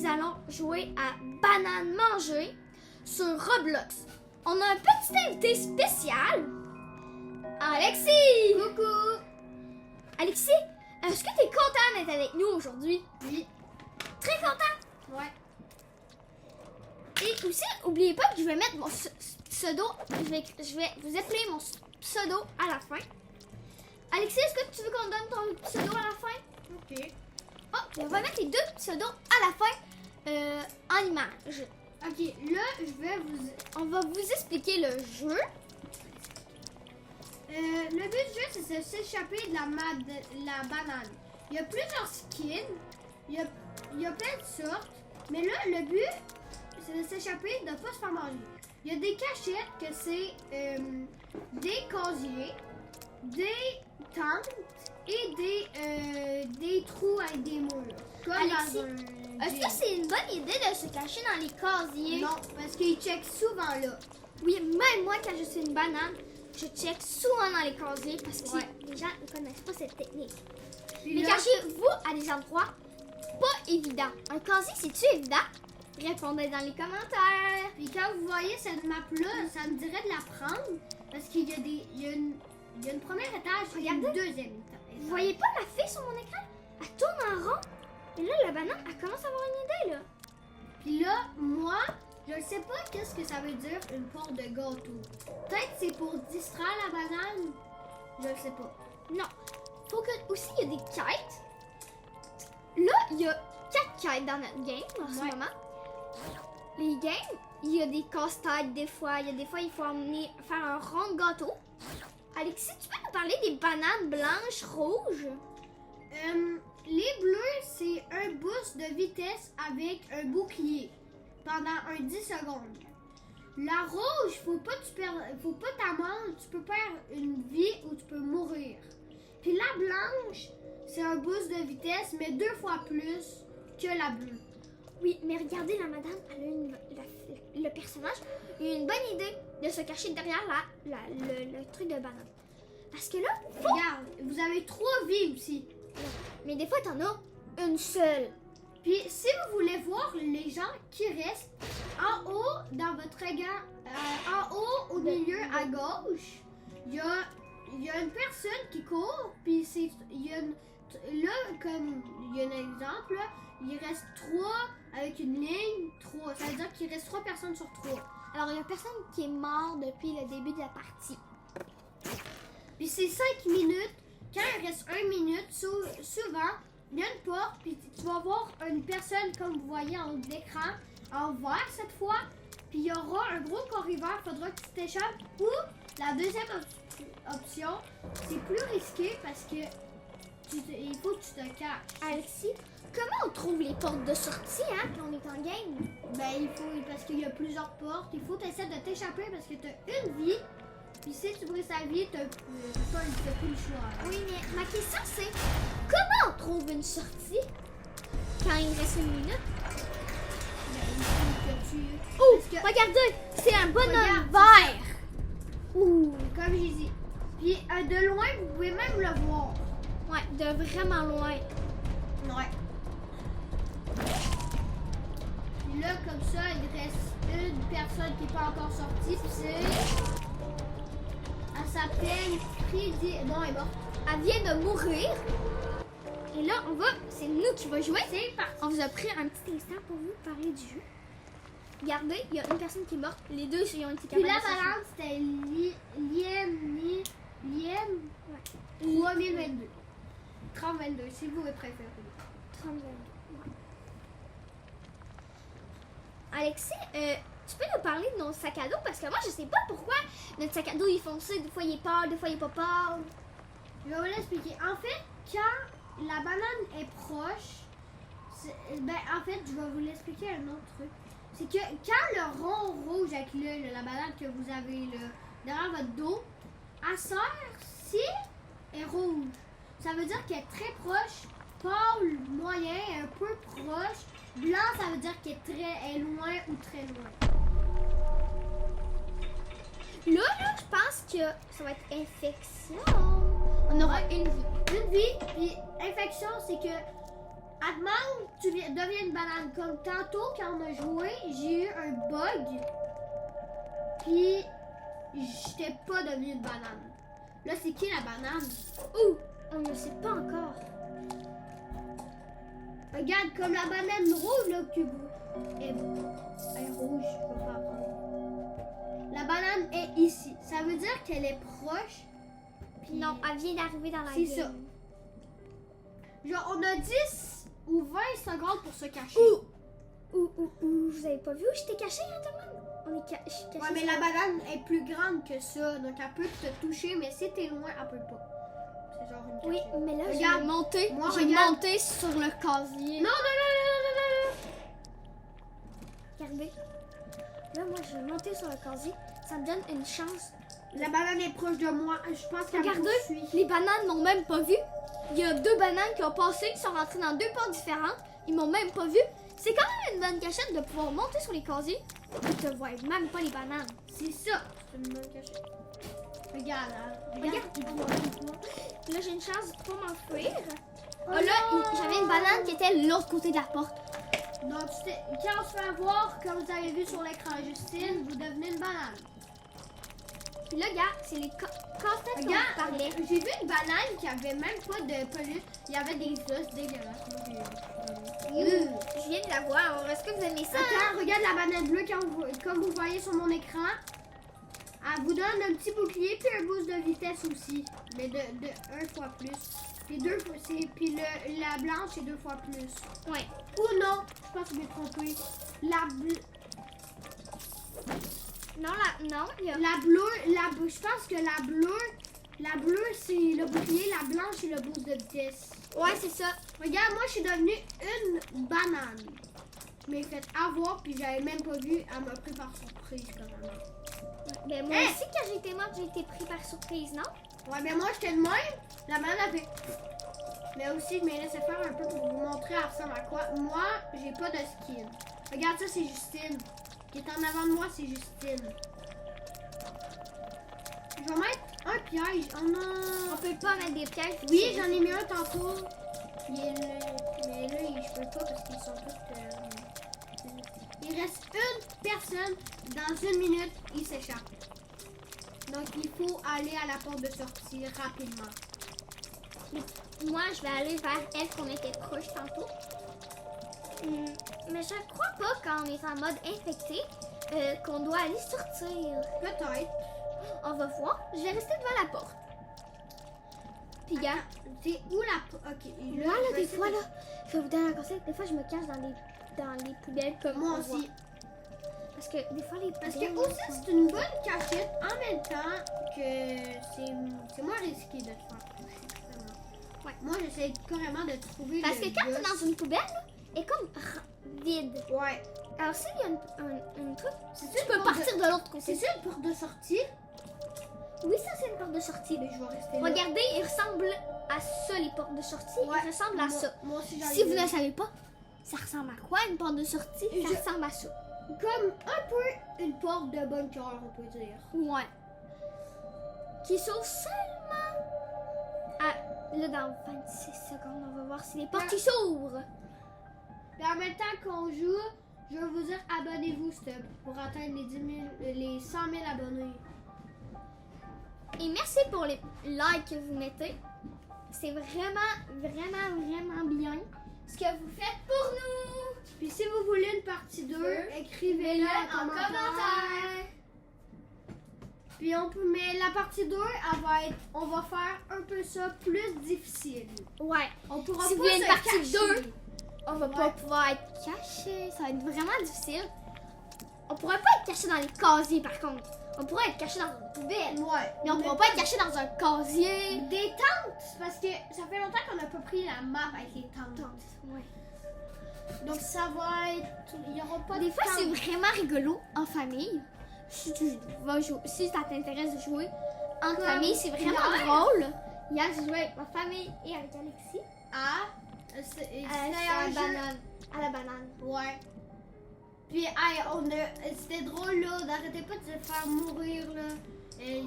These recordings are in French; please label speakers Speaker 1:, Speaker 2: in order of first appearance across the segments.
Speaker 1: allons jouer à Banane Manger sur Roblox. On a un petit invité spécial. Alexis!
Speaker 2: Coucou!
Speaker 1: Alexis, est-ce que tu es content d'être avec nous aujourd'hui?
Speaker 2: Oui.
Speaker 1: Très content?
Speaker 2: Ouais.
Speaker 1: Et aussi, n'oubliez pas que je vais mettre mon pseudo. Je vais vous appeler mon pseudo à la fin. Alexis, est-ce que tu veux qu'on donne ton pseudo à la fin?
Speaker 2: Ok.
Speaker 1: Oh, on va mettre les deux pseudos à la fin en image.
Speaker 2: Ok, là,
Speaker 1: On va vous expliquer le jeu.
Speaker 2: le but du jeu, c'est de s'échapper de la banane. Il y a plusieurs skins. Il y a plein de sortes. Mais là, le but, c'est de s'échapper, de ne pas se faire manger. Il y a des cachettes que c'est des casiers, des tentes et des trous avec des murs. Comme
Speaker 1: Alexis,
Speaker 2: dans un
Speaker 1: est-ce
Speaker 2: gym.
Speaker 1: que c'est une bonne idée de se cacher dans les casiers?
Speaker 2: Non, parce qu'ils checkent souvent là.
Speaker 1: Oui, même moi, quand je suis une banane, je check souvent dans les casiers parce que
Speaker 2: Ouais.
Speaker 1: les gens ne connaissent pas cette technique.
Speaker 2: Puis
Speaker 1: Mais
Speaker 2: là,
Speaker 1: cachez-vous à des endroits pas évidents. Un casier, c'est-tu évident? Répondez dans les commentaires.
Speaker 2: puis quand vous voyez cette map-là, ça me dirait de la prendre. Parce qu'il y a une première étage et une
Speaker 1: Regardez.
Speaker 2: deuxième étage.
Speaker 1: Vous voyez pas la fille sur mon écran? Elle tourne en rond. Et là, la banane, elle commence à avoir une idée, là.
Speaker 2: Puis là, moi, je ne sais pas qu'est-ce que ça veut dire une porte de gâteau. Peut-être c'est pour distraire la banane. Je ne sais pas.
Speaker 1: Non. Faut que aussi, il y a des quêtes. Là, il y a 4 quêtes dans notre game en ce
Speaker 2: Ouais.
Speaker 1: moment. Les games, il y a des casse-têtes des fois. Il y a des fois, il faut faire un rond de gâteau. Alexis, tu peux nous parler des bananes blanches, rouges?
Speaker 2: Les bleus, c'est un boost de vitesse avec un bouclier pendant un 10 secondes. La rouge, faut pas t'amender, tu peux perdre une vie ou tu peux mourir. Puis la blanche, c'est un boost de vitesse, mais 2 fois plus que la bleue.
Speaker 1: Oui, mais regardez, la madame, elle a le personnage, il a une bonne idée de se cacher derrière le truc de banane. Parce que là,
Speaker 2: Regarde, vous avez 3 vies aussi.
Speaker 1: mais des fois, t'en as une seule.
Speaker 2: Puis si vous voulez voir les gens qui restent en haut dans votre regard, en haut au milieu à gauche, il y a une personne qui court, puis là comme il y a un exemple, là, il reste 3 avec une ligne, 3. Ça veut dire qu'il reste 3 personnes sur 3.
Speaker 1: Alors, il y a personne qui est mort depuis le début de la partie.
Speaker 2: Puis c'est 5 minutes. Quand il reste 1 minute, souvent, il y a une porte, puis tu vas voir une personne, comme vous voyez en haut de l'écran, en vert cette fois, puis il y aura un gros corridor, il faudra que tu t'échappes. Ou la deuxième option, c'est plus risqué parce que il faut que tu te caches.
Speaker 1: Alexis, comment on trouve les portes de sortie, hein, quand on est en game?
Speaker 2: Ben, parce qu'il y a plusieurs portes, il faut essayer de t'échapper parce que tu as une vie, puis si tu brises ta vie, tu n'as plus le choix.
Speaker 1: Oui, mais ma question c'est, comment on trouve une sortie quand il reste une minute?
Speaker 2: Ben, il faut que tu...
Speaker 1: Oh,
Speaker 2: Parce que-
Speaker 1: regardez, c'est un bonhomme
Speaker 2: Regarde,
Speaker 1: vert. Ouh,
Speaker 2: Comme j'ai dit. Puis de loin, vous pouvez même le voir.
Speaker 1: ouais, de vraiment loin.
Speaker 2: Ouais. Puis là, comme ça, il reste une personne qui n'est pas encore sortie. Puis c'est... Elle s'appelle Freddy. Non, elle est morte.
Speaker 1: Elle vient de mourir. Et là, c'est nous qui va jouer.
Speaker 2: C'est parti.
Speaker 1: On vous a pris un petit instant pour vous parler du jeu. Regardez, il y a une personne qui est morte. Les deux, ils ont été
Speaker 2: Puis
Speaker 1: capables
Speaker 2: la
Speaker 1: de s'enfuir.
Speaker 2: balance, c'était Lien 3022. 3022, si vous préférez.
Speaker 1: 32. Ouais. Alexis, tu peux nous parler de nos sacs à dos? Parce que moi, je sais pas pourquoi notre sac à dos il est foncé. Des fois, il est pâle, des fois, il est pas pâle.
Speaker 2: Je vais vous l'expliquer. En fait, quand la banane est proche, en fait, je vais vous l'expliquer un autre truc. C'est que quand le rond rouge avec la banane que vous avez là, derrière votre dos, elle sert si elle est rouge. Ça veut dire qu'elle est très proche, pâle, moyen, un peu proche. Blanc, ça veut dire qu'elle est loin ou très loin.
Speaker 1: Là, je pense que ça va être infection. On aura une vie.
Speaker 2: Une vie, puis infection, c'est que Admettons que tu deviens une banane. Comme tantôt, quand on a joué, j'ai eu un bug. Puis, j'étais pas devenue une banane. Là, c'est qui la banane?
Speaker 1: Ouh, on ne sait pas encore.
Speaker 2: Regarde, comme la banane rouge, là, que tu vois. Elle est rouge, je peux pas apprendre. La banane est ici. Ça veut dire qu'elle est proche. Puis
Speaker 1: Non, elle vient d'arriver dans la
Speaker 2: C'est
Speaker 1: game.
Speaker 2: ça. Genre, on a 10 ou 20 secondes pour se cacher.
Speaker 1: Ouh, vous avez pas vu où j'étais cachée, hein, tout le monde? Je suis cachée.
Speaker 2: Ouais, mais la banane est plus grande que ça. Donc, elle peut te toucher, mais si t'es loin, elle peut pas. C'est genre une
Speaker 1: Oui,
Speaker 2: cachette.
Speaker 1: mais là,
Speaker 2: Regarde,
Speaker 1: j'ai monté.
Speaker 2: moi,
Speaker 1: J'ai
Speaker 2: regarde.
Speaker 1: monté sur le casier.
Speaker 2: Non, non, non, non, non, non, non.
Speaker 1: Regardez. Là, moi, je vais monter sur le casier. Ça me donne une chance.
Speaker 2: La banane est proche de moi. Je pense qu'elle me
Speaker 1: Regardez,
Speaker 2: poursuit.
Speaker 1: les bananes m'ont même pas vu. Il y a 2 bananes qui ont passé, qui sont rentrées dans 2 portes différentes. Ils m'ont même pas vu. C'est quand même une bonne cachette de pouvoir monter sur les casiers. Ils te voient même pas les bananes.
Speaker 2: C'est ça. C'est une bonne cachette. Regarde, hein.
Speaker 1: Regarde.
Speaker 2: il te voit, il te voit.
Speaker 1: Là, j'ai une chance pour m'enfuir.
Speaker 2: Oh
Speaker 1: Ah, là,
Speaker 2: non!
Speaker 1: j'avais une banane qui était de l'autre côté de la porte.
Speaker 2: Donc, quand on se fait avoir, comme vous avez vu sur l'écran, Justine, vous devenez une banane.
Speaker 1: Puis là, regarde, c'est les casse-têtes qu'on
Speaker 2: Regarde,
Speaker 1: parlait.
Speaker 2: j'ai vu une banane qui avait même pas de pelure. Il y avait des os dégueulasses.
Speaker 1: Je viens de la voir. Est-ce que vous aimez ça?
Speaker 2: Attends, regarde la banane bleue comme vous voyez sur mon écran. Elle vous donne un petit bouclier puis un boost de vitesse aussi. Mais de 1 fois plus. Puis la blanche c'est 2 fois plus.
Speaker 1: Ouais.
Speaker 2: Ou non, je pense que je m'ai trompé.
Speaker 1: Non, il y a...
Speaker 2: Je pense que la bleue c'est le bouclier, la blanche c'est le boost de vitesse.
Speaker 1: Ouais, c'est ça.
Speaker 2: Regarde, moi je suis devenue une banane. Je m'ai fait avoir puis j'avais même pas vu, elle m'a pris par surprise quand même.
Speaker 1: Ben, moi
Speaker 2: Hey!
Speaker 1: aussi, quand j'ai été morte, j'ai été pris par surprise, non?
Speaker 2: Ouais, mais moi j'étais de même, la banane avait. Mais aussi, je me laissais faire un peu pour vous montrer elle ressemble à quoi. Moi, j'ai pas de skin. Regarde ça, c'est Justine. Qui est en avant de moi, c'est Justine. Je vais mettre un piège. Oh
Speaker 1: On
Speaker 2: non!
Speaker 1: peut pas mettre des pièges.
Speaker 2: Oui, j'en ai mis un tantôt. Il est là. Mais là, je peux pas parce qu'ils sont tous. Il reste une personne. Dans 1 minute, il s'échappe. Donc, il faut aller à la porte de sortie rapidement.
Speaker 1: Moi, je vais aller vers elle qu'on était proche tantôt. Mais je crois pas quand on est en mode infecté qu'on doit aller sortir.
Speaker 2: Peut-être.
Speaker 1: On va voir. Je vais rester devant la porte. Puis gars,
Speaker 2: C'est où la... Ok.
Speaker 1: moi là,
Speaker 2: je vais
Speaker 1: des fois
Speaker 2: essayer
Speaker 1: là, je vais vous donner un conseil. Des fois, je me cache dans les poubelles comme
Speaker 2: Moi
Speaker 1: on voit.
Speaker 2: aussi.
Speaker 1: Parce que des fois, les
Speaker 2: Parce
Speaker 1: poubelles...
Speaker 2: que aussi, c'est une bonne cachette en même temps que c'est moins risqué de te faire toucher. Vraiment.
Speaker 1: Ouais.
Speaker 2: Moi, j'essaie carrément de trouver
Speaker 1: Parce
Speaker 2: le
Speaker 1: que quand tu es
Speaker 2: gosse.
Speaker 1: dans une poubelle, elle est comme vide.
Speaker 2: Ouais.
Speaker 1: Alors s'il y a un truc,
Speaker 2: C'est
Speaker 1: tu peux partir de l'autre côté.
Speaker 2: C'est ça une porte de sortie?
Speaker 1: Oui, ça c'est une porte de sortie.
Speaker 2: Mais je vais rester là.
Speaker 1: Regardez, il ressemble à ça, les portes de sortie.
Speaker 2: Ouais.
Speaker 1: Il ressemble à ça.
Speaker 2: Moi aussi, j'en ai
Speaker 1: Si vous
Speaker 2: vu.
Speaker 1: ne savez pas, ça ressemble à quoi une porte de sortie? Ça
Speaker 2: Je-
Speaker 1: ressemble à ça.
Speaker 2: Comme un peu une porte de bunker, on peut dire.
Speaker 1: Ouais. Qui s'ouvre seulement là dans 26 secondes. On va voir si les portes qui s'ouvrent.
Speaker 2: Et en même temps qu'on joue, je vais vous dire abonnez-vous stop pour atteindre les 100 000 abonnés.
Speaker 1: Et merci pour les likes que vous mettez. C'est vraiment, vraiment, vraiment bien ce que vous faites pour nous.
Speaker 2: Puis si vous voulez une partie 2, écrivez-le en commentaire. Puis mais la partie 2, on va faire un peu ça plus difficile.
Speaker 1: Ouais.
Speaker 2: On pourra
Speaker 1: Si
Speaker 2: pas
Speaker 1: vous voulez une
Speaker 2: se
Speaker 1: partie
Speaker 2: cacher.
Speaker 1: 2, on va pas
Speaker 2: Ouais.
Speaker 1: pouvoir être caché. Ça va être vraiment difficile. On pourrait pas être caché dans les casiers par contre. On pourrait être caché dans une poubelle.
Speaker 2: Ouais.
Speaker 1: Mais on pourra pas être caché dans un casier.
Speaker 2: Des tentes, parce que ça fait longtemps qu'on n'a pas pris la map avec les tentes.
Speaker 1: Ouais.
Speaker 2: Donc ça va être, il y aura pas
Speaker 1: Des
Speaker 2: de
Speaker 1: fois, c'est
Speaker 2: tentes.
Speaker 1: vraiment rigolo en famille. Si tu vas jouer, si ça t'intéresse de jouer en
Speaker 2: Comme
Speaker 1: famille, c'est vraiment
Speaker 2: hier.
Speaker 1: drôle. Hier, j'ai joué avec ma famille et avec Alexis.
Speaker 2: C'est
Speaker 1: À
Speaker 2: un
Speaker 1: la
Speaker 2: jeu.
Speaker 1: banane. À la banane.
Speaker 2: Ouais. Puis c'était drôle là, n'arrêtez pas de se faire mourir là. Et,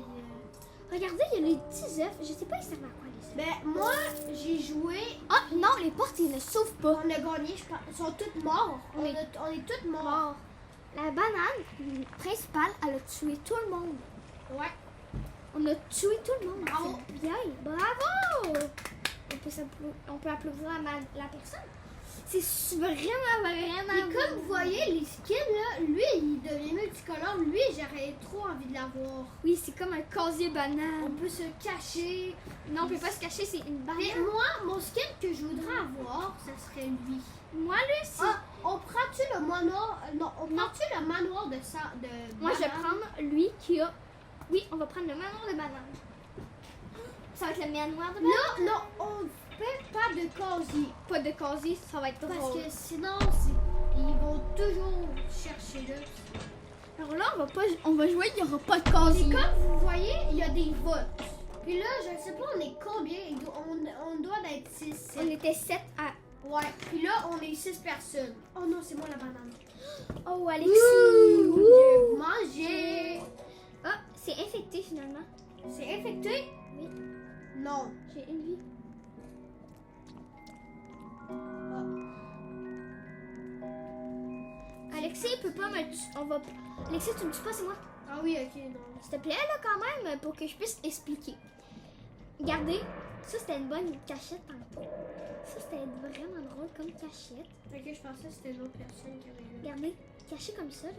Speaker 1: Regardez, il y a les petits œufs. Je sais pas ils servent à quoi les œufs.
Speaker 2: Ben, moi, j'ai joué.
Speaker 1: Ah non, les portes, ils ne s'ouvrent pas.
Speaker 2: On a gagné, je pense. Ils sont tous morts. On
Speaker 1: Oui.
Speaker 2: est tous morts.
Speaker 1: Mort. La banane principale, elle a tué tout le monde.
Speaker 2: Ouais.
Speaker 1: On a tué tout le monde.
Speaker 2: Bravo.
Speaker 1: C'est bien. Bravo! On peut applaudir la personne. C'est vraiment.
Speaker 2: Et comme vous voyez, les skins, là, lui, il devient multicolore. Lui, j'aurais trop envie de l'avoir.
Speaker 1: Oui, c'est comme un casier
Speaker 2: On
Speaker 1: banane.
Speaker 2: peut se cacher.
Speaker 1: Non, on peut pas se cacher, c'est une
Speaker 2: Mais
Speaker 1: banane.
Speaker 2: moi, mon skin que je voudrais avoir, ça serait lui.
Speaker 1: Moi, là, c'est.
Speaker 2: Ah, on prend-tu le manoir? Non, on prend-tu le manoir de ça?
Speaker 1: Moi, je vais prendre lui qui a. Oui, on va prendre le manoir de banane. Ça va être le manoir de banane.
Speaker 2: Non, on fait pas de casier.
Speaker 1: Pas de casier, ça va être
Speaker 2: Parce
Speaker 1: drôle.
Speaker 2: que sinon, ils vont toujours chercher là.
Speaker 1: Alors là, on va jouer, il n'y aura pas de
Speaker 2: Et
Speaker 1: casier.
Speaker 2: comme vous voyez, il y a des votes. Puis là, je ne sais pas, on est combien? On doit être 6.
Speaker 1: On était 7 à.
Speaker 2: Ouais. Puis là, on est 6 personnes. Oh non, c'est moi la banane.
Speaker 1: Oh, Alexis!
Speaker 2: J'ai mangé.
Speaker 1: Ah, c'est infecté finalement.
Speaker 2: C'est infecté?
Speaker 1: Oui.
Speaker 2: Non.
Speaker 1: J'ai une vie. Alexis, il peut pas me tuer. Alexis, tu me tues pas, c'est moi.
Speaker 2: Ah oui, ok, non.
Speaker 1: S'il te plaît, là, quand même, pour que je puisse expliquer. Regardez, ça, c'était une bonne cachette tantôt. Ça, c'était vraiment drôle comme cachette.
Speaker 2: Ok, je pensais que c'était une autre personne qui avait là.
Speaker 1: Regardez, caché comme ça, là.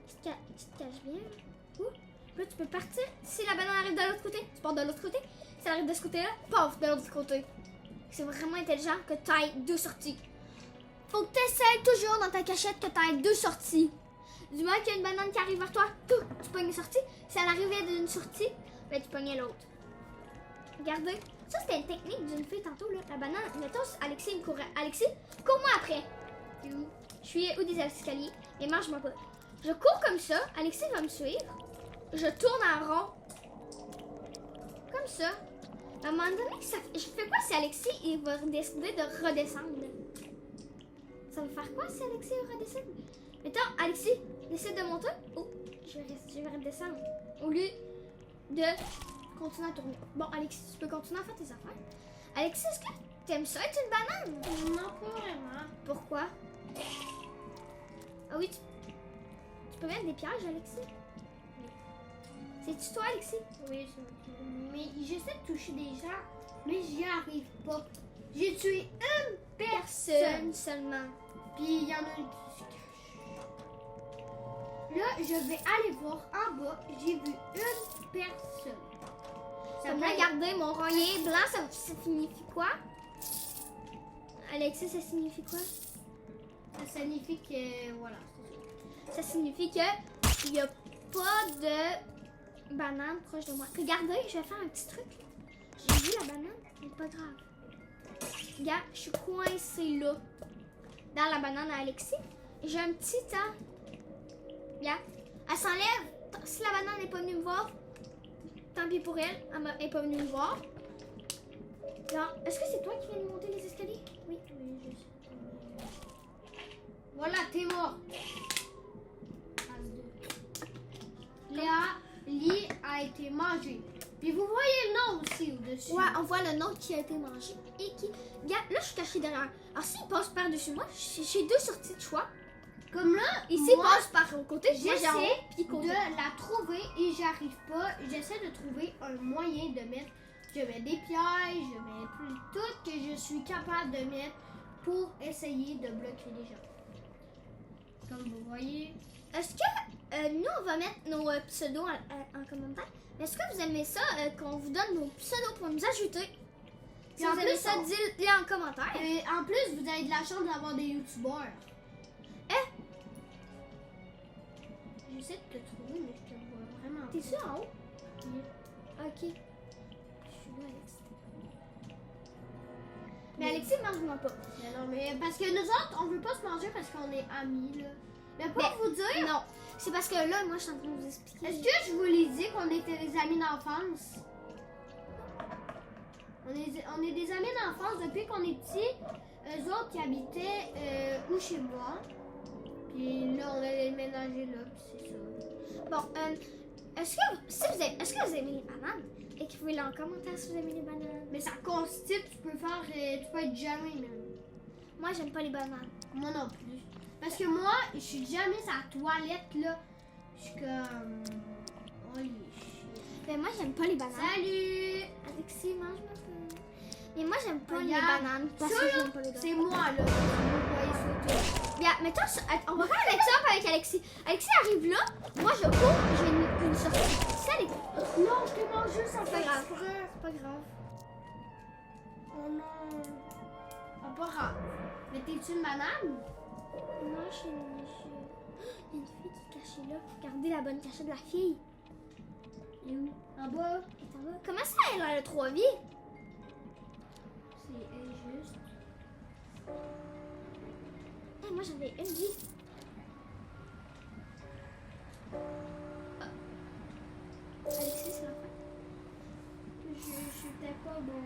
Speaker 1: Tu te caches bien, là. Ouh. Là, tu peux partir. Si la banane arrive de l'autre côté, tu pars de l'autre côté. Si elle arrive de ce côté-là, paf, de l'autre côté. C'est vraiment intelligent que tu ailles 2 sorties. Faut que tu essaies toujours dans ta cachette que tu ailles 2 sorties. Du moment qu'il y a une banane qui arrive vers toi, tu pognes une sortie. Si elle arrivait d'une sortie, ben tu pognais l'autre. Regardez. Ça, c'était une technique d'une fille tantôt, là. La banane, mettons, Alexis, il me courait. Alexis, cours-moi après. T'es où? Je suis au des escaliers. Mais mange-moi pas. Je cours comme ça. Alexis va me suivre. Je tourne en rond. Comme ça. À un moment donné, je fais quoi si Alexis il va décider de redescendre? Ça va faire quoi si Alexis redescend? Mettons, Alexis décide de monter. Oh, je vais redescendre. Au lieu de continuer à tourner. Bon, Alexis, tu peux continuer à faire tes affaires. Alexis, est-ce que t'aimes ça être une banane?
Speaker 2: Non, pas vraiment.
Speaker 1: Pourquoi? Ah oui, tu peux mettre des pièges, Alexis? C'est-tu toi, Alexis?
Speaker 2: Oui, c'est moi. Mais j'essaie de toucher des gens, mais j'y arrive pas. J'ai tué une personne.
Speaker 1: Seulement.
Speaker 2: Puis il y en a une qui se cache. Là, je vais aller voir en bas. J'ai vu une personne. Ça
Speaker 1: Comme
Speaker 2: peut
Speaker 1: là,
Speaker 2: être-
Speaker 1: regardez, mon rogné blanc, ça signifie quoi? Alexis, ça signifie quoi?
Speaker 2: Ça signifie que. Voilà, c'est ça.
Speaker 1: Ça signifie que il n'y a pas de banane proche de moi. Regardez, je vais faire un petit truc. J'ai vu la banane, mais pas grave. Regarde, je suis coincée là. Dans la banane à Alexis. J'ai un petit temps. Regarde. Elle s'enlève. Si la banane n'est pas venue me voir, tant pis pour elle. Elle n'est pas venue me voir. Est-ce que c'est toi qui viens de monter les escaliers? Oui.
Speaker 2: Oui, je sais. Voilà, t'es mort. Phase 2. Lee a été mangé. Puis vous voyez le nom aussi au-dessus.
Speaker 1: Ouais, on voit le nom qui a été mangé et qui. Regarde, là, je suis cachée derrière. Alors, s'il passe par-dessus moi, j'ai 2 sorties de choix.
Speaker 2: Comme là,
Speaker 1: Ici, il
Speaker 2: moi,
Speaker 1: passe par au côté. Moi, j'ai en haut, puis
Speaker 2: j'essaie
Speaker 1: côté.
Speaker 2: de la trouver et j'arrive pas. J'essaie de trouver un moyen de mettre. Je mets des pièges, je mets tout que je suis capable de mettre pour essayer de bloquer les gens. Comme vous voyez.
Speaker 1: Est-ce que nous, on va mettre nos pseudos en commentaire? Est-ce que vous aimez ça, qu'on vous donne nos pseudos pour nous ajouter? Si
Speaker 2: Et en
Speaker 1: vous aimez
Speaker 2: plus,
Speaker 1: ça,
Speaker 2: on-
Speaker 1: dites-le en commentaire.
Speaker 2: Et en plus, vous avez de la chance d'avoir des youtubeurs. J'essaie de te trouver, mais je te vois vraiment.
Speaker 1: T'es-tu en haut?
Speaker 2: Oui.
Speaker 1: Ok. Je suis là, Alexis. Mais Alexis, mange-moi pas.
Speaker 2: Mais non, mais parce que nous autres, on veut pas se manger parce qu'on est amis, là. Mais pour
Speaker 1: Ben,
Speaker 2: vous dire,
Speaker 1: Non, c'est parce que là, moi, je suis en train de vous expliquer.
Speaker 2: est-ce que je vous l'ai dit qu'on était des amis d'enfance? On est des amis d'enfance depuis qu'on est petits. Eux autres qui habitaient où chez moi. Puis là, on a déménagé là, puis c'est ça.
Speaker 1: Bon, Est-ce que vous aimez les bananes? Écrivez-le en commentaire si vous aimez les bananes.
Speaker 2: Mais ça constipe, tu peux faire. Tu peux être jamais, même.
Speaker 1: Moi, j'aime pas les bananes.
Speaker 2: Moi non plus. Parce que moi, je suis jamais à la toilette, là. Je suis comme. Holy shit.
Speaker 1: Mais moi, j'aime pas les bananes.
Speaker 2: Salut!
Speaker 1: Alexis, mange-moi ça. Mais moi, j'aime pas les
Speaker 2: Regarde,
Speaker 1: bananes. Parce
Speaker 2: ça,
Speaker 1: que
Speaker 2: là,
Speaker 1: j'aime pas les bananes.
Speaker 2: C'est moi, là. Vous voyez ça,
Speaker 1: Bien, mettons, on va faire l'exemple avec Alexis. Alexis arrive là, moi je cours, j'ai une sortie. Ça, les
Speaker 2: tout. Non, je t'ai mangé sans
Speaker 1: c'est pas
Speaker 2: faire
Speaker 1: grave.
Speaker 2: exprès.
Speaker 1: C'est pas grave.
Speaker 2: Oh non. Ah, pas grave. Mais t'es-tu une banane?
Speaker 1: Moi, je suis. Il y a une fille qui est cachée là. Regardez la bonne cachette de la fille.
Speaker 2: Elle est où? En bas?
Speaker 1: Elle est en bas. Comment ça, elle a 3 vies?
Speaker 2: C'est injuste.
Speaker 1: Hey, moi, j'avais une vie. Ah. Alexis, c'est la fin.
Speaker 2: Je suis peut-être pas bon.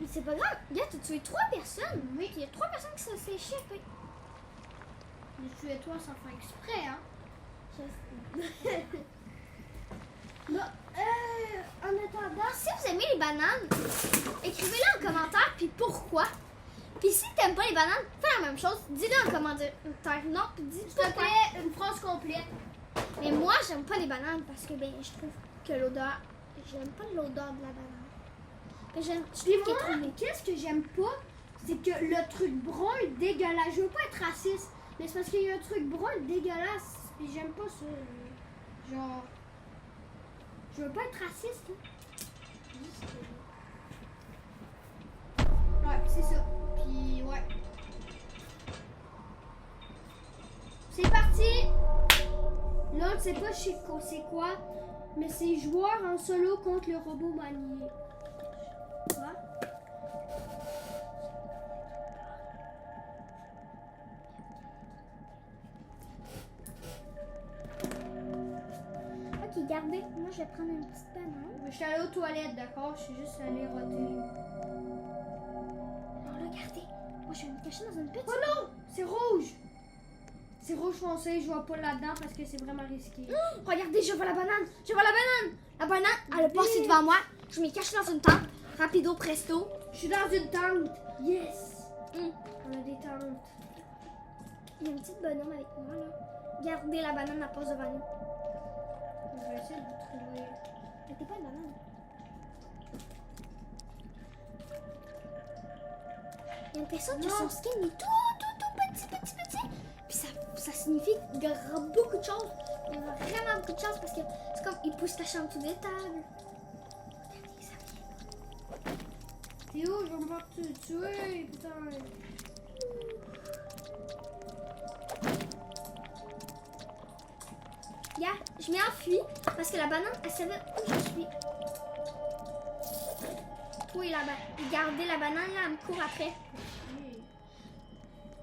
Speaker 1: Mais c'est pas grave. Regarde, t'as tué 3 personnes. Oui. Il y a 3 personnes qui sont échappées.
Speaker 2: Je tuais toi sans faire exprès, hein?
Speaker 1: Je sais.
Speaker 2: Bon, en attendant,
Speaker 1: Si vous aimez les bananes, écrivez-le en commentaire, puis pourquoi. Puis si t'aimes pas les bananes, fais la même chose. Dis-le en commentaire. Non, puis dis
Speaker 2: s'il te
Speaker 1: pourquoi.
Speaker 2: plaît, une phrase complète.
Speaker 1: Mais moi, j'aime pas les bananes parce que ben, je trouve que l'odeur. J'aime pas l'odeur de la banane. Mais je
Speaker 2: Puis
Speaker 1: trouve qu'elle est
Speaker 2: moi,
Speaker 1: trop née.
Speaker 2: qu'est-ce que j'aime pas, c'est que le truc brun est dégueulasse. Je veux pas être raciste, mais c'est parce qu'il y a un truc brun dégueulasse. Et j'aime pas ça. Genre. Je veux pas être raciste. Hein. Juste ouais, c'est ça. Puis, ouais. C'est parti! Là, on ne sait pas c'est quoi, mais c'est joueur en solo contre le robot manier. Quoi?
Speaker 1: Ok, gardez. Moi, je vais prendre une petite banane.
Speaker 2: Je suis allée aux toilettes, d'accord? Je suis juste allée roter.
Speaker 1: Alors là, regardez. Moi, je vais me cacher dans une petite.
Speaker 2: Oh non! C'est rouge! C'est rouge foncé, je vois pas là-dedans parce que c'est vraiment risqué.
Speaker 1: Regardez, je vois la banane. Je vois la banane. La banane, elle a passé devant moi. Je m'y cache dans une tente. Rapido presto.
Speaker 2: Je suis dans une tente. Yes!
Speaker 1: Hum.
Speaker 2: On a des tentes.
Speaker 1: Il y a une petite bonhomme avec moi là. Regardez la banane, elle passe devant nous.
Speaker 2: Je vais essayer de vous trouver.
Speaker 1: Mais t'es pas une banane. Il y a une personne qui a son skin est tout petit. Puis ça signifie qu'il y aura beaucoup de choses. Il y aura vraiment beaucoup de choses parce que c'est comme il pousse ta chambre sous des tables. Regardez, ça vient.
Speaker 2: T'es où? Je vais me faire tuer, putain.
Speaker 1: Regarde, je m'enfuis parce que la banane, elle savait où je suis. Toi et là-bas. Regardez la banane là, elle me court après.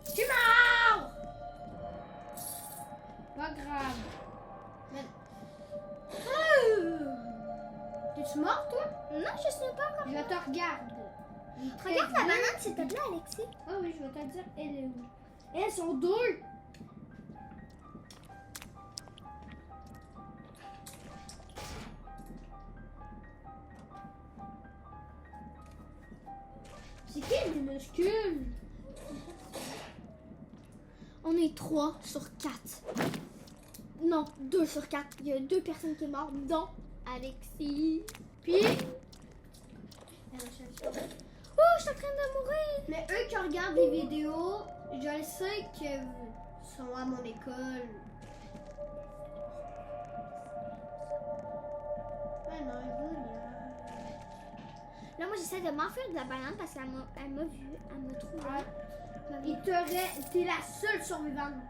Speaker 2: Je suis mort! Pas grave. Mais... T'es-tu mort, toi?
Speaker 1: Non, je suis pas encore.
Speaker 2: Je te regarde.
Speaker 1: Regarde la banane, s'il te plaît, Alexis.
Speaker 2: Ah oui, je vais te dire, elle est où? Elles sont deux! C'est qui le minuscule?
Speaker 1: On est 3 sur 4. Non, 2 sur 4. Il y a 2 personnes qui sont mortes, dont Alexis.
Speaker 2: Puis...
Speaker 1: Oh, je suis en train de mourir.
Speaker 2: Mais eux qui regardent des vidéos, je sais qu'ils sont à mon école. Ouais, non, ils veulent
Speaker 1: Là, moi, j'essaie de m'enfuir de la banane parce qu'elle m'a vu, elle m'a trouvé.
Speaker 2: Ouais.
Speaker 1: Elle m'a vu.
Speaker 2: T'es la seule survivante.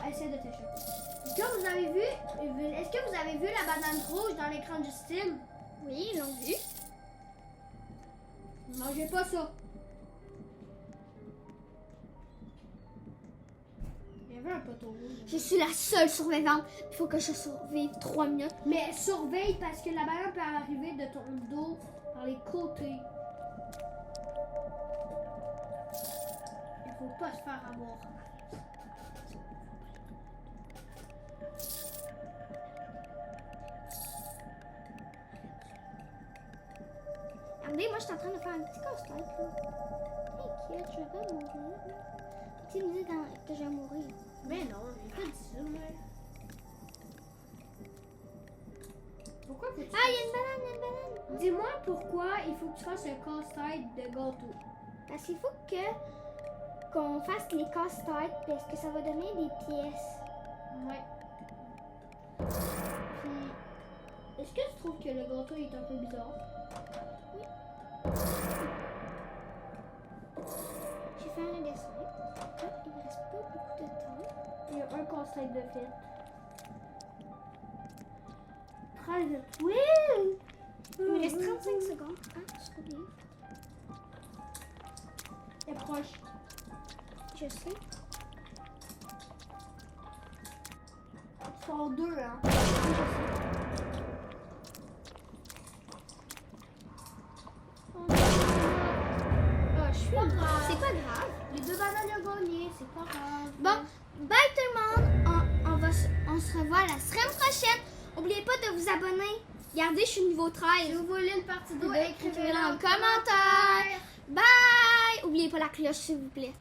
Speaker 2: Essaie de t'échapper. Est-ce que vous avez vu la banane rouge dans l'écran du Steam?
Speaker 1: Oui, ils l'ont vu.
Speaker 2: Ne mangez pas ça. Il y avait un poteau rouge.
Speaker 1: Je suis la seule survivante. Il faut que je survive 3 minutes.
Speaker 2: Mais surveille parce que la banane peut arriver de ton dos par les côtés. Il faut pas se faire avoir.
Speaker 1: Regardez, moi, je suis en train de faire un petit casse-tête, là. T'inquiète, je vais pas mourir, là. Tu me dis que je vais mourir.
Speaker 2: Mais non, j'ai pas dit ça, moi. Pourquoi faut-tu...
Speaker 1: Ah, il y a une banane, il y a une banane.
Speaker 2: Dis-moi pourquoi il faut que tu fasses un casse-tête de gâteau.
Speaker 1: Parce qu'il faut qu'on fasse les casse-têtes parce que ça va donner des pièces.
Speaker 2: Ouais. Puis, est-ce que tu trouves que le gâteau est un peu bizarre?
Speaker 1: J'ai fait un dessin. Ah, il me reste pas beaucoup de temps.
Speaker 2: Il y a un casse-tête de fait. 13. Oui!
Speaker 1: Il me reste 35 secondes. Ah, j'ai oublié.
Speaker 2: C'est proche.
Speaker 1: Je sais.
Speaker 2: Ils sont deux, hein?
Speaker 1: Je sais. Oh, je suis.
Speaker 2: Pas grave.
Speaker 1: C'est pas grave.
Speaker 2: Les deux bananes ont gagné, c'est pas grave.
Speaker 1: Bon, bye tout le monde. On se revoit la semaine prochaine. N'oubliez pas de vous abonner. Regardez, je suis niveau 13.
Speaker 2: Si vous voulez une partie 2,
Speaker 1: Écrivez
Speaker 2: écrivez-le
Speaker 1: dans
Speaker 2: en
Speaker 1: le commentaire. Bye. N'oubliez pas la cloche, s'il vous plaît.